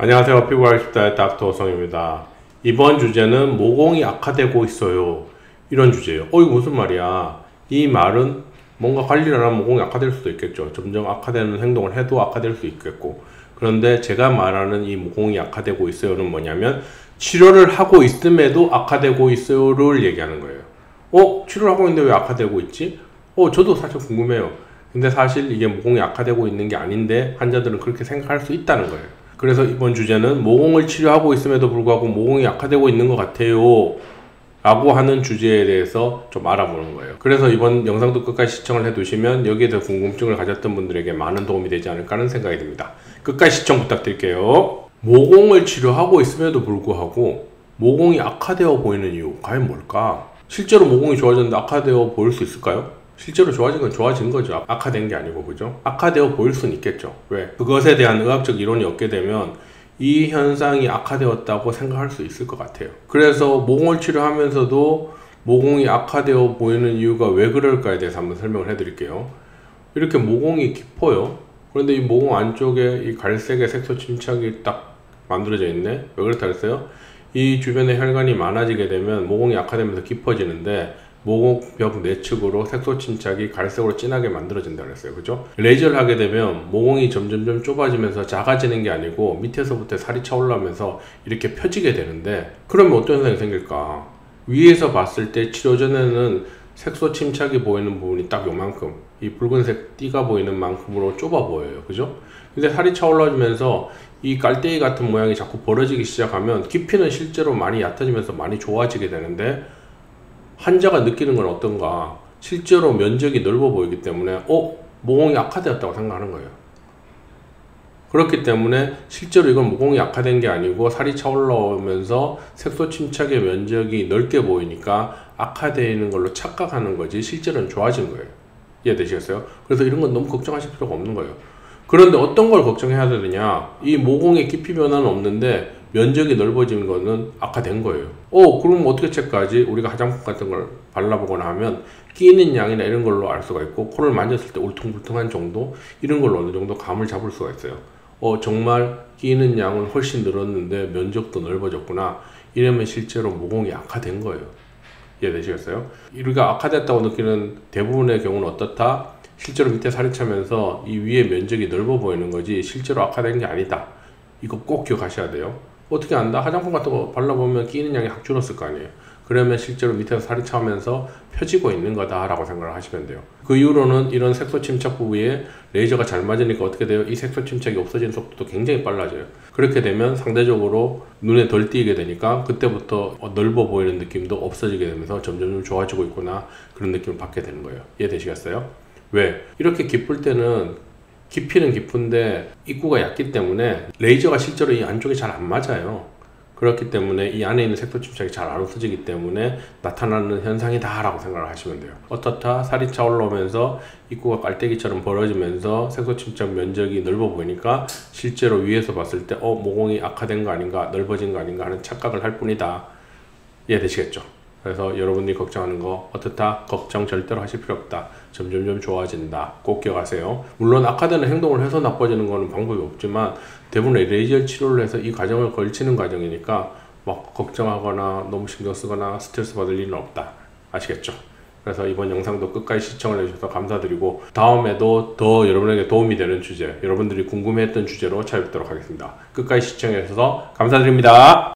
안녕하세요. 피부하기 쉽다의 닥터 성입니다. 이번 주제는 모공이 악화되고 있어요. 이런 주제예요. 이거 무슨 말이야? 이 말은 뭔가 관리를 안 하면 모공이 악화될 수도 있겠죠. 점점 악화되는 행동을 해도 악화될 수 있겠고. 그런데 제가 말하는 이 모공이 악화되고 있어요는 뭐냐면 치료를 하고 있음에도 악화되고 있어요를 얘기하는 거예요. 치료를 하고 있는데 왜 악화되고 있지? 저도 사실 궁금해요. 근데 사실 이게 모공이 악화되고 있는 게 아닌데 환자들은 그렇게 생각할 수 있다는 거예요. 그래서 이번 주제는 모공을 치료하고 있음에도 불구하고 모공이 악화되고 있는 것 같아요 라고 하는 주제에 대해서 좀 알아보는 거예요. 그래서 이번 영상도 끝까지 시청을 해두시면 여기에 대해 궁금증을 가졌던 분들에게 많은 도움이 되지 않을까 하는 생각이 듭니다. 끝까지 시청 부탁드릴게요. 모공을 치료하고 있음에도 불구하고 모공이 악화되어 보이는 이유 과연 뭘까? 실제로 모공이 좋아졌는데 악화되어 보일 수 있을까요? 실제로 좋아진 건 좋아진 거죠. 악화된 게 아니고, 그죠? 악화되어 보일 수는 있겠죠. 왜? 그것에 대한 의학적 이론이 없게 되면 이 현상이 악화되었다고 생각할 수 있을 것 같아요. 그래서 모공을 치료하면서도 모공이 악화되어 보이는 이유가 왜 그럴까에 대해서 한번 설명을 해드릴게요. 이렇게 모공이 깊어요. 그런데 이 모공 안쪽에 이 갈색의 색소 침착이 딱 만들어져 있네. 왜 그렇다 그랬어요? 이 주변에 혈관이 많아지게 되면 모공이 악화되면서 깊어지는데 모공벽 내측으로 색소 침착이 갈색으로 진하게 만들어진다 그랬어요. 그죠? 레이저를 하게 되면 모공이 점점점 좁아지면서 작아지는 게 아니고 밑에서부터 살이 차올라면서 이렇게 펴지게 되는데, 그러면 어떤 현상이 생길까? 위에서 봤을 때 치료 전에는 색소 침착이 보이는 부분이 딱 요만큼, 이 붉은색 띠가 보이는 만큼으로 좁아 보여요. 그죠? 근데 살이 차올라지면서 이 깔때기 같은 모양이 자꾸 벌어지기 시작하면 깊이는 실제로 많이 얕아지면서 많이 좋아지게 되는데, 환자가 느끼는 건 어떤가? 실제로 면적이 넓어 보이기 때문에 모공이 악화되었다고 생각하는 거예요. 그렇기 때문에 실제로 이건 모공이 악화된 게 아니고 살이 차올라오면서 색소 침착의 면적이 넓게 보이니까 악화되는 걸로 착각하는 거지 실제로는 좋아진 거예요. 이해되시겠어요? 그래서 이런 건 너무 걱정하실 필요가 없는 거예요. 그런데 어떤 걸 걱정해야 되느냐? 이 모공의 깊이 변화는 없는데 면적이 넓어진 거는 악화된 거예요. 그럼 어떻게 체크하지? 우리가 화장품 같은 걸 발라보거나 하면 끼는 양이나 이런 걸로 알 수가 있고, 코를 만졌을 때 울퉁불퉁한 정도, 이런 걸로 어느 정도 감을 잡을 수가 있어요. 정말 끼는 양은 훨씬 늘었는데 면적도 넓어졌구나. 이러면 실제로 모공이 악화된 거예요. 이해되시겠어요? 우리가 악화됐다고 느끼는 대부분의 경우는 어떻다? 실제로 밑에 살이 차면서 이 위에 면적이 넓어 보이는 거지 실제로 악화된 게 아니다. 이거 꼭 기억하셔야 돼요. 어떻게 안다? 화장품 같은 거 발라보면 끼는 양이 확 줄었을 거 아니에요. 그러면 실제로 밑에서 살이 차면서 펴지고 있는 거다 라고 생각을 하시면 돼요. 그 이후로는 이런 색소 침착 부위에 레이저가 잘 맞으니까 어떻게 돼요? 이 색소 침착이 없어지는 속도도 굉장히 빨라져요. 그렇게 되면 상대적으로 눈에 덜 띄게 되니까 그때부터 넓어 보이는 느낌도 없어지게 되면서 점점 좋아지고 있구나, 그런 느낌을 받게 되는 거예요. 이해되시겠어요? 왜? 이렇게 깊을 때는 깊이는 깊은데 입구가 얕기 때문에 레이저가 실제로 이 안쪽에 잘 안 맞아요. 그렇기 때문에 이 안에 있는 색소 침착이 잘 안 없어지기 때문에 나타나는 현상이다 라고 생각을 하시면 돼요. 어떻다? 살이 차올라오면서 입구가 깔때기처럼 벌어지면서 색소 침착 면적이 넓어 보이니까 실제로 위에서 봤을 때 모공이 악화된 거 아닌가, 넓어진 거 아닌가 하는 착각을 할 뿐이다. 이해되시겠죠? 그래서 여러분들이 걱정하는 거 어떻다? 걱정 절대로 하실 필요 없다. 점점점 좋아진다. 꼭 기억하세요. 물론 악화되는 행동을 해서 나빠지는 거는 방법이 없지만 대부분의 레이저 치료를 해서 이 과정을 걸치는 과정이니까 막 걱정하거나 너무 신경 쓰거나 스트레스 받을 일은 없다. 아시겠죠? 그래서 이번 영상도 끝까지 시청을 해주셔서 감사드리고, 다음에도 더 여러분에게 도움이 되는 주제, 여러분들이 궁금해했던 주제로 찾아뵙도록 하겠습니다. 끝까지 시청해 주셔서 감사드립니다.